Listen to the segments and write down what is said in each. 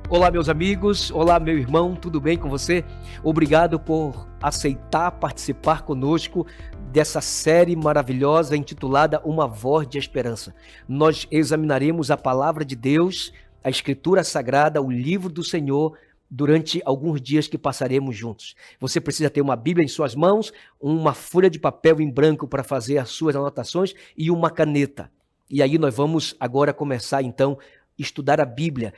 Olá, meus amigos, olá, meu irmão, tudo bem com você? Obrigado por aceitar participar conosco dessa série maravilhosa intitulada Uma Voz de Esperança. Nós examinaremos a palavra de Deus, a Escritura Sagrada, o livro do Senhor, durante alguns dias que passaremos juntos. Você precisa ter uma Bíblia em suas mãos, uma folha de papel em branco para fazer as suas anotações e uma caneta. E aí nós vamos agora começar então a estudar a Bíblia.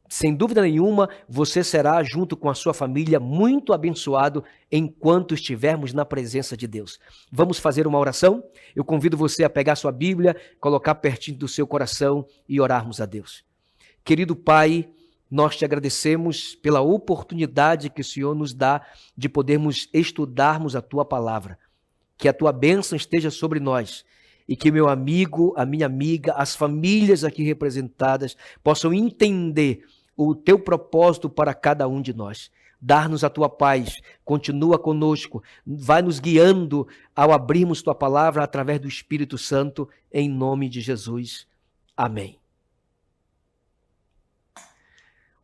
Sem dúvida nenhuma, você será, junto com a sua família, muito abençoado enquanto estivermos na presença de Deus. Vamos fazer uma oração? Eu convido você a pegar sua Bíblia, colocar pertinho do seu coração e orarmos a Deus. Querido Pai, nós te agradecemos pela oportunidade que o Senhor nos dá de podermos estudarmos a Tua Palavra. Que a Tua bênção esteja sobre nós. E que meu amigo, a minha amiga, as famílias aqui representadas possam entender o teu propósito para cada um de nós. Dar-nos a tua paz, continua conosco, vai nos guiando ao abrirmos tua palavra através do Espírito Santo, em nome de Jesus. Amém.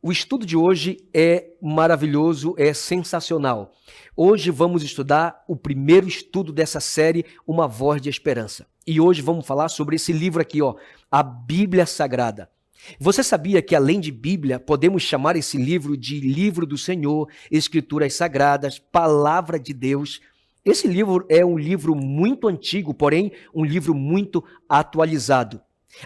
O estudo de hoje é maravilhoso, é sensacional. Hoje vamos estudar o primeiro estudo dessa série, Uma Voz de Esperança. E hoje vamos falar sobre esse livro aqui, a Bíblia Sagrada. Você sabia que além de Bíblia, podemos chamar esse livro de Livro do Senhor, Escrituras Sagradas, Palavra de Deus? Esse livro é um livro muito antigo, porém um livro muito atualizado.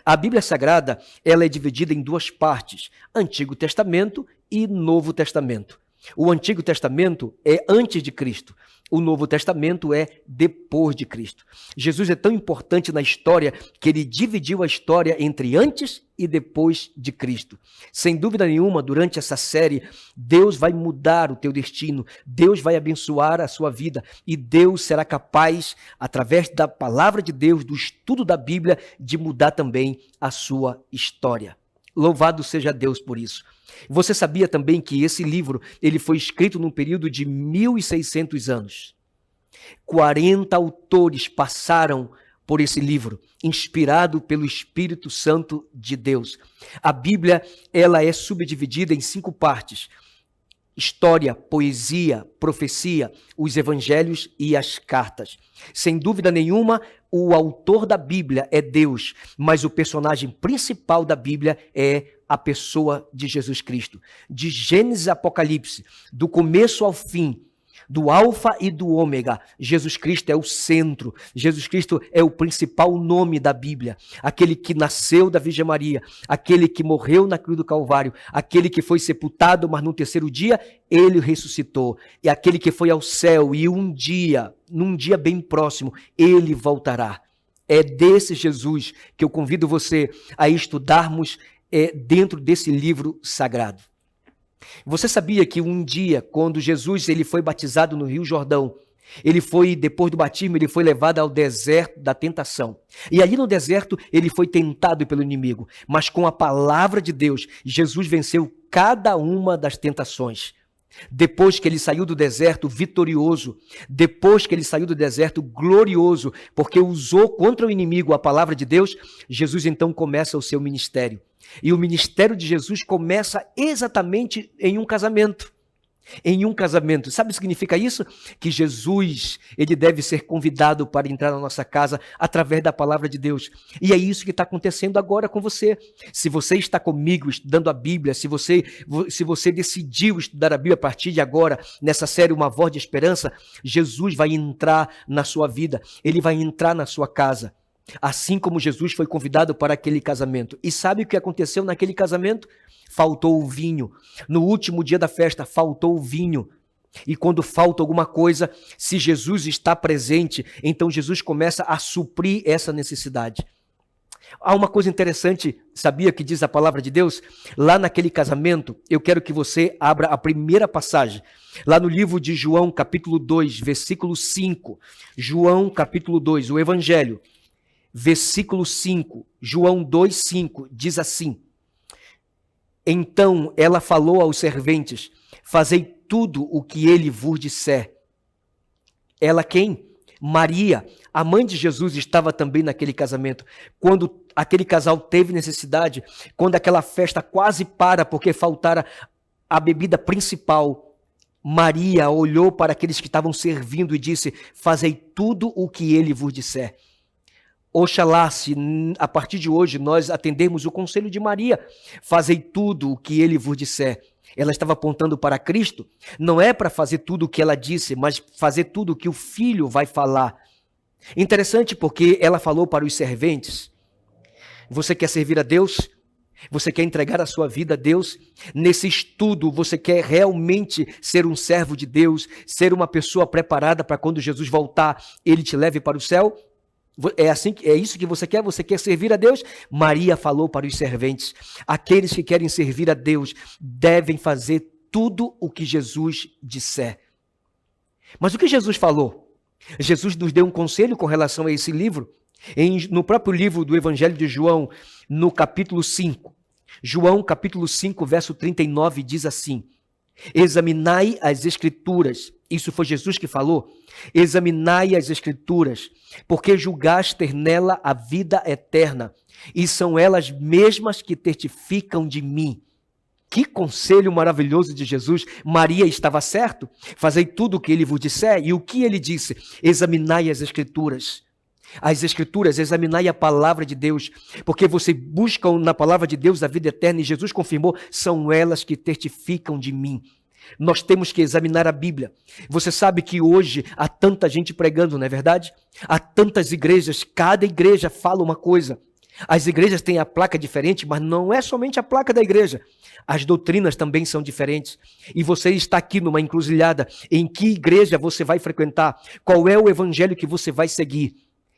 A Bíblia Sagrada, ela é dividida em duas partes, Antigo Testamento e Novo Testamento. O Antigo Testamento é antes de Cristo, o Novo Testamento é depois de Cristo. Jesus é tão importante na história que ele dividiu a história entre antes e depois de Cristo. Sem dúvida nenhuma, durante essa série, Deus vai mudar o teu destino, Deus vai abençoar a sua vida e Deus será capaz, através da palavra de Deus, do estudo da Bíblia, de mudar também a sua história. Louvado seja Deus por isso. Você sabia também que esse livro ele foi escrito num período de 1.600 anos. 40 autores passaram por esse livro, inspirado pelo Espírito Santo de Deus. A Bíblia ela é subdividida em 5 partes. História, poesia, profecia, os evangelhos e as cartas. Sem dúvida nenhuma, o autor da Bíblia é Deus, mas o personagem principal da Bíblia é a pessoa de Jesus Cristo. De Gênesis a Apocalipse, do começo ao fim, do alfa e do ômega, Jesus Cristo é o centro, Jesus Cristo é o principal nome da Bíblia, aquele que nasceu da Virgem Maria, aquele que morreu na cruz do Calvário, aquele que foi sepultado, mas no terceiro dia ele ressuscitou, e aquele que foi ao céu e num dia bem próximo, ele voltará. É desse Jesus que eu convido você a estudarmos dentro desse livro sagrado. Você sabia que um dia, quando Jesus ele foi batizado no Rio Jordão, depois do batismo, ele foi levado ao deserto da tentação. E ali no deserto, ele foi tentado pelo inimigo. Mas com a palavra de Deus, Jesus venceu cada uma das tentações. Depois que ele saiu do deserto vitorioso, depois que ele saiu do deserto glorioso, porque usou contra o inimigo a palavra de Deus, Jesus então começa o seu ministério. E o ministério de Jesus começa exatamente em um casamento. Em um casamento. Sabe o que significa isso? Que Jesus, ele deve ser convidado para entrar na nossa casa através da palavra de Deus. E é isso que está acontecendo agora com você. Se você está comigo estudando a Bíblia, se você decidiu estudar a Bíblia a partir de agora, nessa série Uma Voz de Esperança, Jesus vai entrar na sua vida, ele vai entrar na sua casa. Assim como Jesus foi convidado para aquele casamento. E sabe o que aconteceu naquele casamento? Faltou o vinho. No último dia da festa, faltou o vinho. E quando falta alguma coisa, se Jesus está presente, então Jesus começa a suprir essa necessidade. Há uma coisa interessante, sabia que diz a palavra de Deus? Lá naquele casamento, eu quero que você abra a primeira passagem. Lá no livro de João, capítulo 2, versículo 5. João, capítulo 2, o Evangelho. Versículo 5, João 2,5, diz assim: Então ela falou aos serventes, fazei tudo o que ele vos disser. Ela quem? Maria, a mãe de Jesus, estava também naquele casamento. Quando aquele casal teve necessidade, quando aquela festa quase para porque faltara a bebida principal, Maria olhou para aqueles que estavam servindo e disse: fazei tudo o que ele vos disser. Oxalá, se a partir de hoje nós atendermos o conselho de Maria, fazei tudo o que ele vos disser. Ela estava apontando para Cristo, não é para fazer tudo o que ela disse, mas fazer tudo o que o Filho vai falar. Interessante porque ela falou para os serventes: você quer servir a Deus? Você quer entregar a sua vida a Deus? Nesse estudo, você quer realmente ser um servo de Deus, ser uma pessoa preparada para quando Jesus voltar, ele te leve para o céu? É isso que você quer? Você quer servir a Deus? Maria falou para os serventes: aqueles que querem servir a Deus devem fazer tudo o que Jesus disser. Mas o que Jesus falou? Jesus nos deu um conselho com relação a esse livro. No próprio livro do Evangelho de João, no capítulo 5. João, capítulo 5, verso 39, diz assim: examinai as Escrituras. Isso foi Jesus que falou. Examinai as Escrituras, porque julgaste ter nela a vida eterna, e são elas mesmas que testificam de mim. Que conselho maravilhoso de Jesus. Maria estava certo? Fazei tudo o que ele vos disser. E o que ele disse? Examinai as Escrituras. As Escrituras, examinai a palavra de Deus, porque você busca na palavra de Deus a vida eterna, e Jesus confirmou: são elas que testificam de mim. Nós temos que examinar a Bíblia. Você sabe que hoje há tanta gente pregando, não é verdade? Há tantas igrejas, cada igreja fala uma coisa. As igrejas têm a placa diferente, mas não é somente a placa da igreja. As doutrinas também são diferentes. E você está aqui numa encruzilhada. Em que igreja você vai frequentar? Qual é o evangelho que você vai seguir?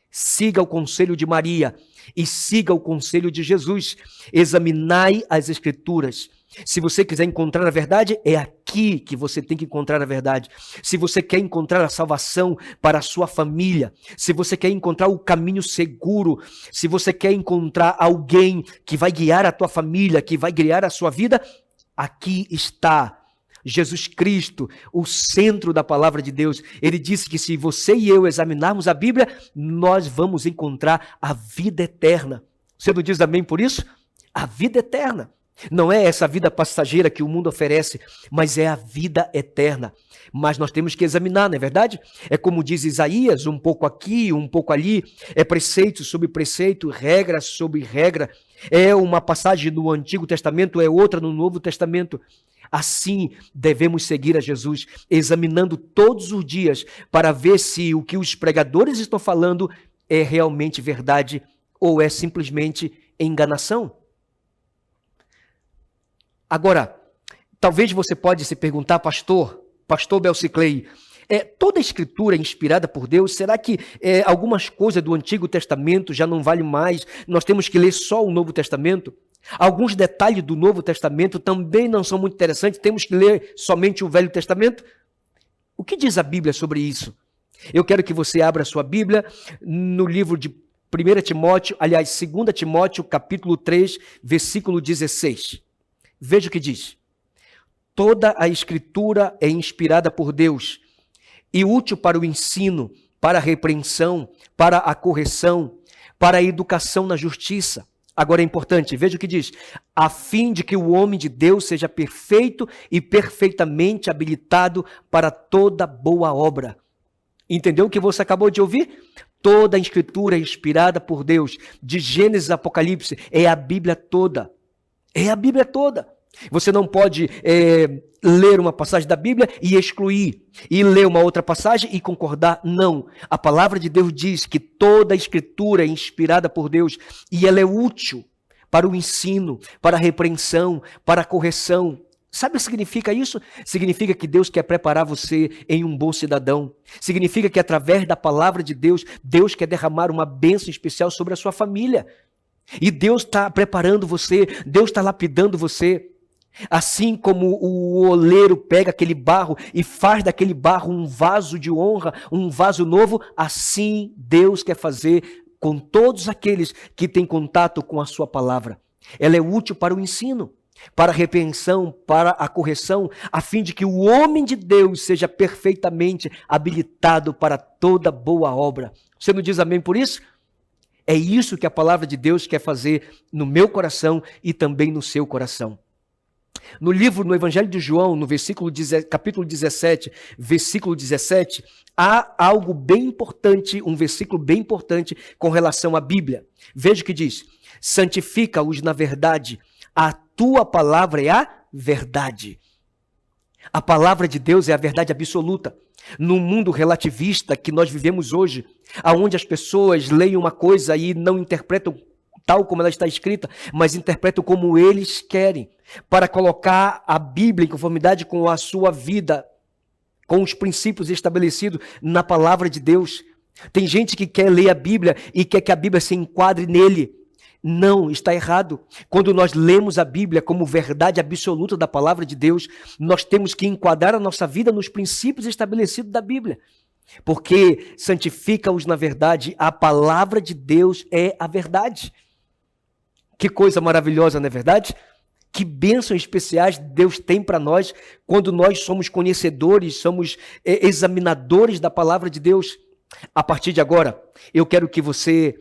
Siga o conselho de Maria e siga o conselho de Jesus. Examinai as Escrituras. Se você quiser encontrar a verdade, é aqui que você tem que encontrar a verdade. Se você quer encontrar a salvação para a sua família, se você quer encontrar o caminho seguro, se você quer encontrar alguém que vai guiar a tua família, que vai guiar a sua vida, aqui está Jesus Cristo, o centro da palavra de Deus. Ele disse que se você e eu examinarmos a Bíblia, nós vamos encontrar a vida eterna. Você não diz amém por isso? A vida eterna. Não é essa vida passageira que o mundo oferece, mas é a vida eterna. Mas nós temos que examinar, não é verdade? É como diz Isaías, um pouco aqui, um pouco ali, é preceito sobre preceito, regra sobre regra. É uma passagem no Antigo Testamento, é outra no Novo Testamento. Assim, devemos seguir a Jesus, examinando todos os dias para ver se o que os pregadores estão falando é realmente verdade ou é simplesmente enganação. Agora, talvez você pode se perguntar, pastor Belciclei, toda a escritura é inspirada por Deus? Será que algumas coisas do Antigo Testamento já não valem mais? Nós temos que ler só o Novo Testamento? Alguns detalhes do Novo Testamento também não são muito interessantes, temos que ler somente o Velho Testamento? O que diz a Bíblia sobre isso? Eu quero que você abra a sua Bíblia no livro de 2 Timóteo, capítulo 3, versículo 16. Veja o que diz: toda a Escritura é inspirada por Deus e útil para o ensino, para a repreensão, para a correção, para a educação na justiça. Agora é importante, veja o que diz: a fim de que o homem de Deus seja perfeito e perfeitamente habilitado para toda boa obra. Entendeu o que você acabou de ouvir? Toda a Escritura é inspirada por Deus, de Gênesis a Apocalipse, é a Bíblia toda. É a Bíblia toda. Você não pode ler uma passagem da Bíblia e excluir, e ler uma outra passagem e concordar. Não. A palavra de Deus diz que toda a Escritura é inspirada por Deus e ela é útil para o ensino, para a repreensão, para a correção. Sabe o que significa isso? Significa que Deus quer preparar você em um bom cidadão. Significa que através da palavra de Deus, Deus quer derramar uma bênção especial sobre a sua família. E Deus está preparando você, Deus está lapidando você. Assim como o oleiro pega aquele barro e faz daquele barro um vaso de honra, um vaso novo, assim Deus quer fazer com todos aqueles que têm contato com a sua palavra. Ela é útil para o ensino, para a repreensão, para a correção, a fim de que o homem de Deus seja perfeitamente habilitado para toda boa obra. Você não diz amém por isso? É isso que a palavra de Deus quer fazer no meu coração e também no seu coração. No Evangelho de João, no capítulo 17, versículo 17, há algo bem importante, um versículo bem importante com relação à Bíblia. Veja o que diz: santifica-os na verdade, a tua palavra é a verdade. A palavra de Deus é a verdade absoluta. No mundo relativista que nós vivemos hoje, onde as pessoas leem uma coisa e não interpretam tal como ela está escrita, mas interpretam como eles querem, para colocar a Bíblia em conformidade com a sua vida, com os princípios estabelecidos na palavra de Deus. Tem gente que quer ler a Bíblia e quer que a Bíblia se enquadre nele. Não, está errado. Quando nós lemos a Bíblia como verdade absoluta da palavra de Deus, nós temos que enquadrar a nossa vida nos princípios estabelecidos da Bíblia. Porque santifica-os na verdade, a palavra de Deus é a verdade. Que coisa maravilhosa, não é verdade? Que bênçãos especiais Deus tem para nós quando nós somos conhecedores, somos examinadores da palavra de Deus. A partir de agora, eu quero que você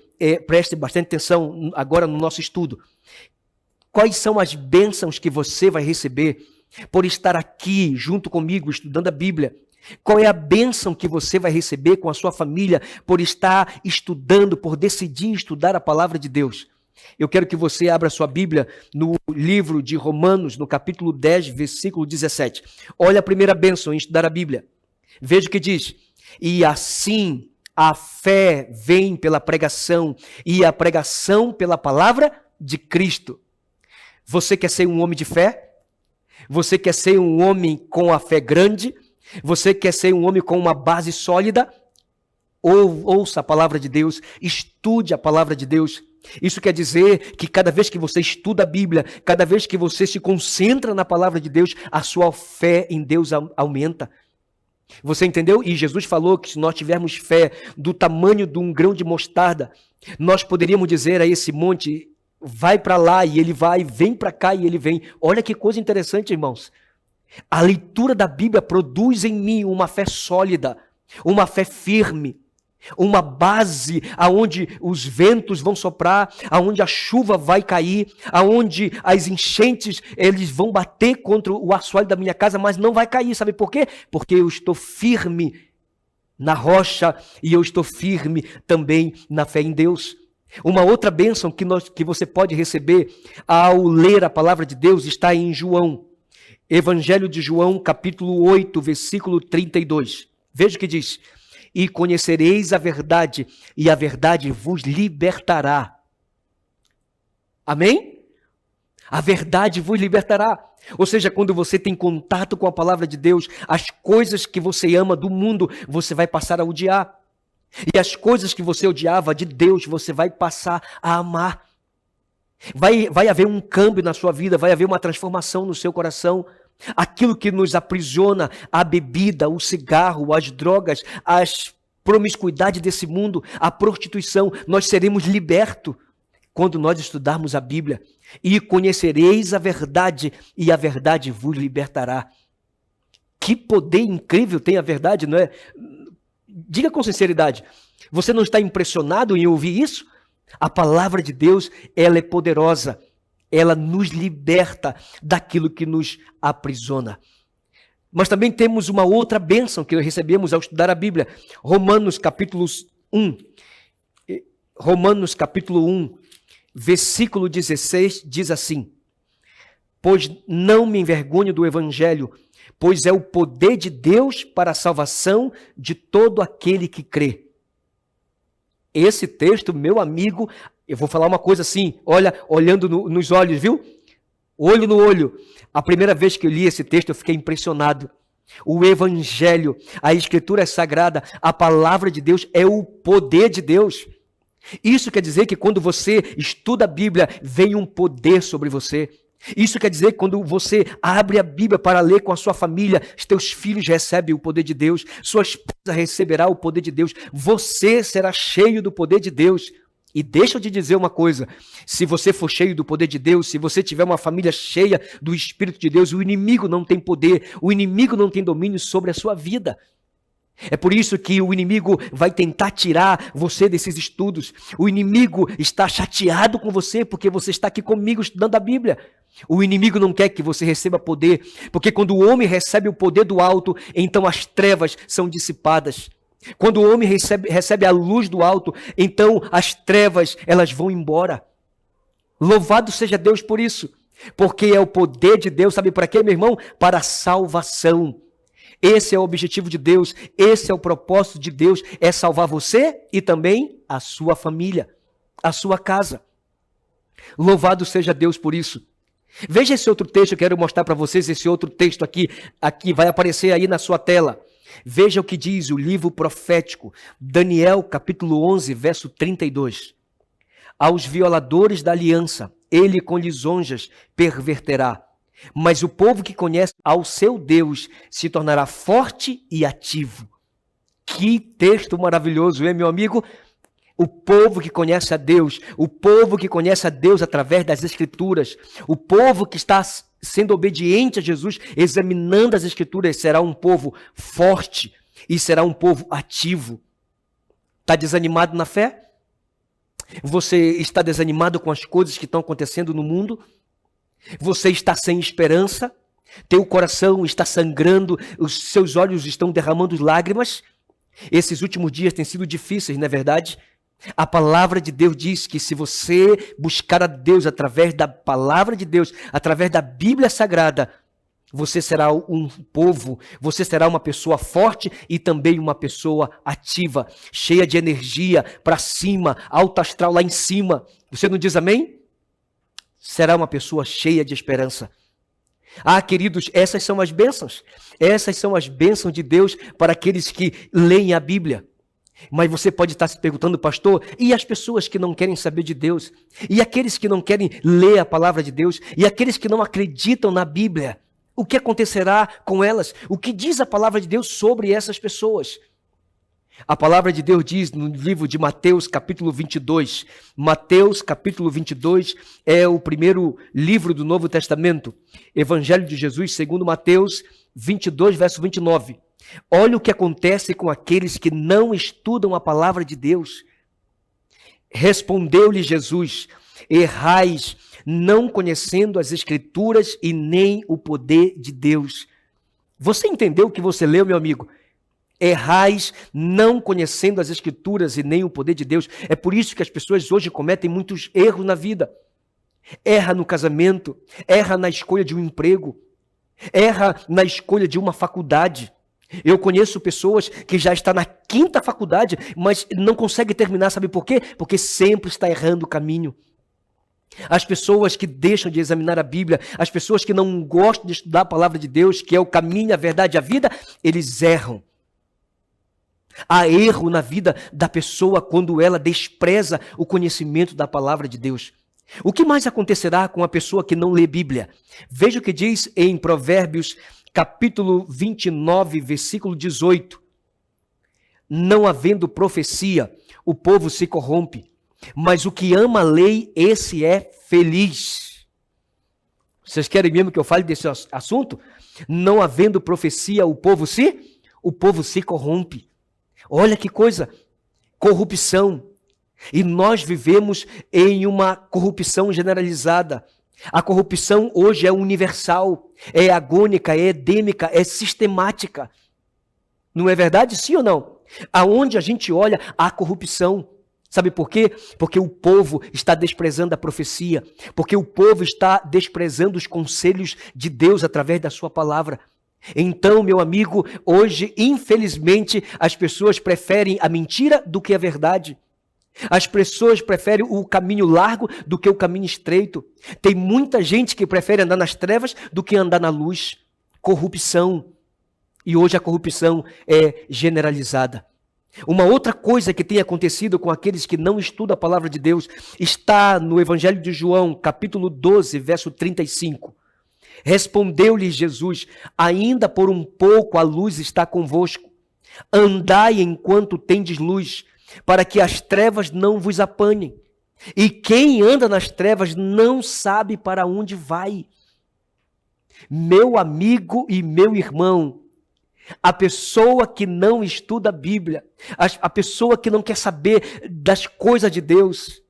preste bastante atenção agora no nosso estudo. Quais são as bênçãos que você vai receber por estar aqui junto comigo estudando a Bíblia? Qual é a bênção que você vai receber com a sua família por estar estudando, por decidir estudar a palavra de Deus? Eu quero que você abra sua Bíblia no livro de Romanos, no capítulo 10, versículo 17. Olha a primeira bênção em estudar a Bíblia. Veja o que diz: e assim a fé vem pela pregação, e a pregação pela palavra de Cristo. Você quer ser um homem de fé? Você quer ser um homem com a fé grande? Você quer ser um homem com uma base sólida? Ouça a palavra de Deus, estude a palavra de Deus. Isso quer dizer que cada vez que você estuda a Bíblia, cada vez que você se concentra na palavra de Deus, a sua fé em Deus aumenta. Você entendeu? E Jesus falou que se nós tivermos fé do tamanho de um grão de mostarda, nós poderíamos dizer a esse monte: vai para lá, e ele vai, vem para cá e ele vem. Olha que coisa interessante, irmãos. A leitura da Bíblia produz em mim uma fé sólida, uma fé firme, uma base aonde os ventos vão soprar, aonde a chuva vai cair, aonde as enchentes eles vão bater contra o assoalho da minha casa, mas não vai cair. Sabe por quê? Porque eu estou firme na rocha e eu estou firme também na fé em Deus. Uma outra bênção que você pode receber ao ler a palavra de Deus está em João. Evangelho de João, capítulo 8, versículo 32. Veja o que diz: e conhecereis a verdade, e a verdade vos libertará. Amém? A verdade vos libertará. Ou seja, quando você tem contato com a palavra de Deus, as coisas que você ama do mundo, você vai passar a odiar. E as coisas que você odiava de Deus, você vai passar a amar. Vai haver um câmbio na sua vida, vai haver uma transformação no seu coração. Aquilo que nos aprisiona, a bebida, o cigarro, as drogas, as promiscuidade desse mundo, a prostituição, nós seremos libertos quando nós estudarmos a Bíblia. E conhecereis a verdade, e a verdade vos libertará. Que poder incrível tem a verdade, não é? Diga com sinceridade, você não está impressionado em ouvir isso? A palavra de Deus, ela é poderosa. Ela nos liberta daquilo que nos aprisiona. Mas também temos uma outra bênção que recebemos ao estudar a Bíblia. Romanos capítulo 1, versículo 16, diz assim: pois não me envergonho do Evangelho, pois é o poder de Deus para a salvação de todo aquele que crê. Esse texto, meu amigo, eu vou falar uma coisa assim, olhando nos olhos, viu? Olho no olho. A primeira vez que eu li esse texto, eu fiquei impressionado. O Evangelho, a Escritura Sagrada, a palavra de Deus é o poder de Deus. Isso quer dizer que quando você estuda a Bíblia, vem um poder sobre você. Isso quer dizer que quando você abre a Bíblia para ler com a sua família, teus filhos recebem o poder de Deus, sua esposa receberá o poder de Deus, você será cheio do poder de Deus. E deixa eu te dizer uma coisa, se você for cheio do poder de Deus, se você tiver uma família cheia do Espírito de Deus, o inimigo não tem poder, o inimigo não tem domínio sobre a sua vida. É por isso que o inimigo vai tentar tirar você desses estudos. O inimigo está chateado com você porque você está aqui comigo estudando a Bíblia. O inimigo não quer que você receba poder, porque quando o homem recebe o poder do alto, então as trevas são dissipadas. Quando o homem recebe a luz do alto, então as trevas elas vão embora. Louvado seja Deus por isso, porque é o poder de Deus, sabe para quê, meu irmão? Para a salvação. Esse é o objetivo de Deus, esse é o propósito de Deus, é salvar você e também a sua família, a sua casa. Louvado seja Deus por isso. Veja esse outro texto, eu quero mostrar para vocês esse outro texto aqui vai aparecer aí na sua tela. Veja o que diz o livro profético, Daniel capítulo 11, verso 32. Aos violadores da aliança, ele com lisonjas perverterá. Mas o povo que conhece ao seu Deus se tornará forte e ativo. Que texto maravilhoso, hein, meu amigo? O povo que conhece a Deus, o povo que conhece a Deus através das Escrituras, o povo que está sendo obediente a Jesus, examinando as Escrituras, será um povo forte e será um povo ativo. Está desanimado na fé? Você está desanimado com as coisas que estão acontecendo no mundo? Você está sem esperança? Teu coração está sangrando, os seus olhos estão derramando lágrimas? Esses últimos dias têm sido difíceis, não é verdade? A palavra de Deus diz que se você buscar a Deus através da palavra de Deus, através da Bíblia Sagrada, você será um povo, você será uma pessoa forte e também uma pessoa ativa, cheia de energia, para cima, alto astral lá em cima. Você não diz amém? Será uma pessoa cheia de esperança. Ah, queridos, essas são as bênçãos. Essas são as bênçãos de Deus para aqueles que leem a Bíblia. Mas você pode estar se perguntando, pastor, e as pessoas que não querem saber de Deus? E aqueles que não querem ler a palavra de Deus? E aqueles que não acreditam na Bíblia? O que acontecerá com elas? O que diz a palavra de Deus sobre essas pessoas? A palavra de Deus diz no livro de Mateus, capítulo 22. Mateus, capítulo 22, é o primeiro livro do Novo Testamento. Evangelho de Jesus, segundo Mateus 22, verso 29. Olha o que acontece com aqueles que não estudam a palavra de Deus. Respondeu-lhe Jesus: errais, não conhecendo as Escrituras e nem o poder de Deus. Você entendeu o que você leu, meu amigo? Errais, não conhecendo as Escrituras e nem o poder de Deus. É por isso que as pessoas hoje cometem muitos erros na vida. Erra no casamento, erra na escolha de um emprego, erra na escolha de uma faculdade. Eu conheço pessoas que já estão na 5ª faculdade, mas não conseguem terminar, sabe por quê? Porque sempre está errando o caminho. As pessoas que deixam de examinar a Bíblia, as pessoas que não gostam de estudar a palavra de Deus, que é o caminho, a verdade e a vida, eles erram. Há erro na vida da pessoa quando ela despreza o conhecimento da palavra de Deus. O que mais acontecerá com a pessoa que não lê Bíblia? Veja o que diz em Provérbios, capítulo 29, versículo 18. Não havendo profecia, o povo se corrompe, mas o que ama a lei, esse é feliz. Vocês querem mesmo que eu fale desse assunto? Não havendo profecia, o povo se corrompe. Olha que coisa, corrupção. E nós vivemos em uma corrupção generalizada. A corrupção hoje é universal, é agônica, é endêmica, é sistemática. Não é verdade? Sim ou não? Aonde a gente olha, há corrupção. Sabe por quê? Porque o povo está desprezando a profecia, porque o povo está desprezando os conselhos de Deus através da sua palavra. Então, meu amigo, hoje, infelizmente, as pessoas preferem a mentira do que a verdade. As pessoas preferem o caminho largo do que o caminho estreito. Tem muita gente que prefere andar nas trevas do que andar na luz. Corrupção. E hoje a corrupção é generalizada. Uma outra coisa que tem acontecido com aqueles que não estudam a palavra de Deus está no Evangelho de João, capítulo 12, verso 35. Respondeu-lhe Jesus: ainda por um pouco a luz está convosco. Andai enquanto tendes luz, para que as trevas não vos apanhem. E quem anda nas trevas não sabe para onde vai. Meu amigo e meu irmão, A pessoa que não estuda a Bíblia, a pessoa que não quer saber das coisas de Deus,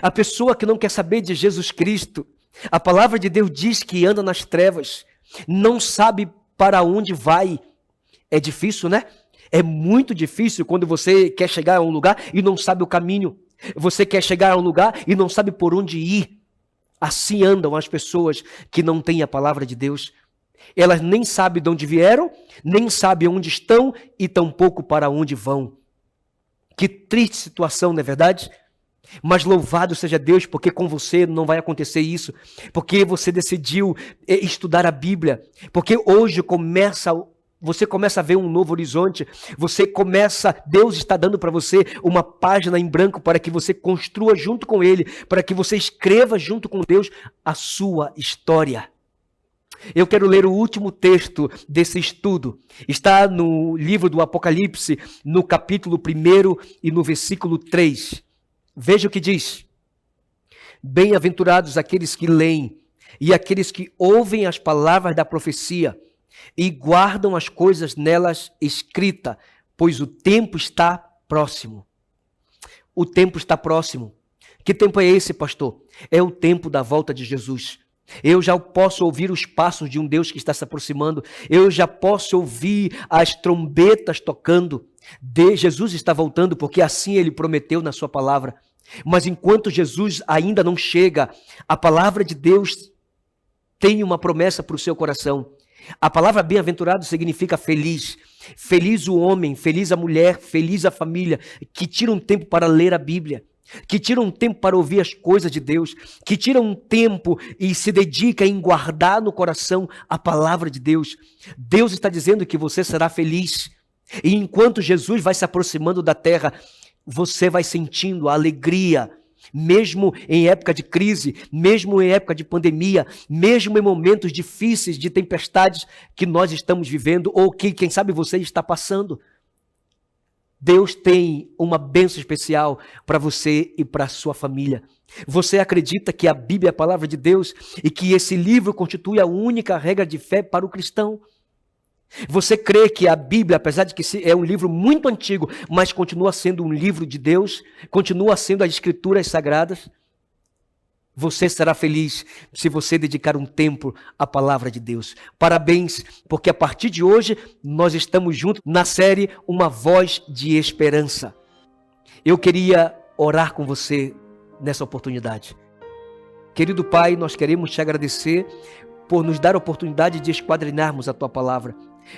a pessoa que não quer saber de Jesus Cristo, a palavra de Deus diz que anda nas trevas, não sabe para onde vai. É difícil, né? É muito difícil quando você quer chegar a um lugar e não sabe o caminho. Você quer chegar a um lugar e não sabe por onde ir. Assim andam as pessoas que não têm a palavra de Deus. Elas nem sabem de onde vieram, nem sabem onde estão e tampouco para onde vão. Que triste situação, não é verdade? Mas louvado seja Deus, porque com você não vai acontecer isso, porque você decidiu estudar a Bíblia, porque hoje você começa a ver um novo horizonte, Deus está dando para você uma página em branco para que você construa junto com Ele, para que você escreva junto com Deus a sua história. Eu quero ler o último texto desse estudo. Está no livro do Apocalipse, no capítulo 1 e no versículo 3. Veja o que diz: bem-aventurados aqueles que leem e aqueles que ouvem as palavras da profecia e guardam as coisas nelas escritas, pois o tempo está próximo. O tempo está próximo. Que tempo é esse, pastor? É o tempo da volta de Jesus. Eu já posso ouvir os passos de um Deus que está se aproximando. Eu já posso ouvir as trombetas tocando. Jesus está voltando, porque assim Ele prometeu na sua palavra. Mas enquanto Jesus ainda não chega, a palavra de Deus tem uma promessa para o seu coração. A palavra bem-aventurado significa feliz. Feliz o homem, feliz a mulher, feliz a família, que tira um tempo para ler a Bíblia, que tira um tempo para ouvir as coisas de Deus, que tira um tempo e se dedica em guardar no coração a palavra de Deus. Deus está dizendo que você será feliz. E enquanto Jesus vai se aproximando da terra, você vai sentindo a alegria, mesmo em época de crise, mesmo em época de pandemia, mesmo em momentos difíceis de tempestades que nós estamos vivendo ou que, quem sabe, você está passando. Deus tem uma bênção especial para você e para a sua família. Você acredita que a Bíblia é a palavra de Deus e que esse livro constitui a única regra de fé para o cristão? Você crê que a Bíblia, apesar de que é um livro muito antigo, mas continua sendo um livro de Deus, continua sendo as Escrituras Sagradas? Você será feliz se você dedicar um tempo à palavra de Deus. Parabéns, porque a partir de hoje nós estamos juntos na série Uma Voz de Esperança. Eu queria orar com você nessa oportunidade. Querido Pai, nós queremos te agradecer por nos dar a oportunidade de esquadrinharmos a Tua Palavra.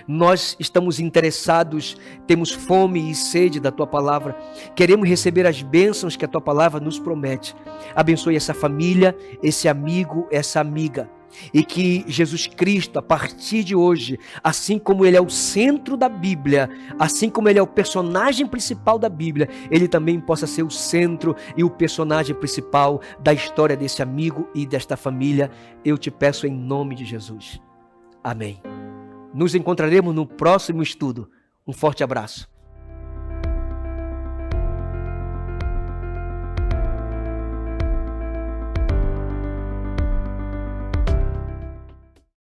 Nós estamos interessados, temos fome e sede da Tua Palavra. Queremos receber as bênçãos que a Tua Palavra nos promete. Abençoe essa família, esse amigo, essa amiga. E que Jesus Cristo, a partir de hoje, assim como Ele é o centro da Bíblia, assim como Ele é o personagem principal da Bíblia, Ele também possa ser o centro e o personagem principal da história desse amigo e desta família. Eu te peço em nome de Jesus. Amém. Nos encontraremos no próximo estudo. Um forte abraço.